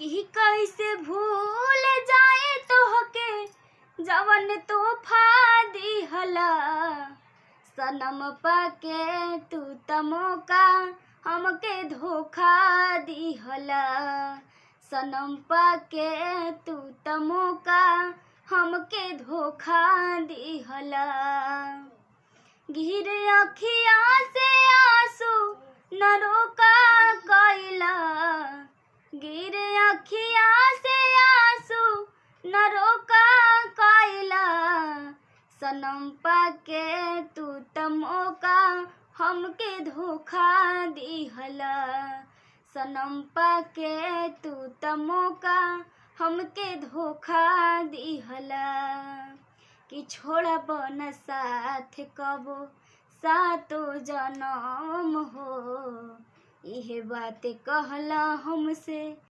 कि कैसे भूल जाए तोहके जवन तोहफा दिहला। सनम पाके तू त मौका हमके धोखा दिहला। सनम पाके तू त मौका हमके धोखा दिहला। गिर अखिया से आंसू न रोका कइला। गिर अखिया से आंसू न रोका कइला। सनम पाके तू त मौका हमके धोखा दिहला। सनम पाके तू त मौका हमके धोखा दिहला। कि छोड़ब न साथ कबो सातो जनम हो। इहे बात कहला हमसे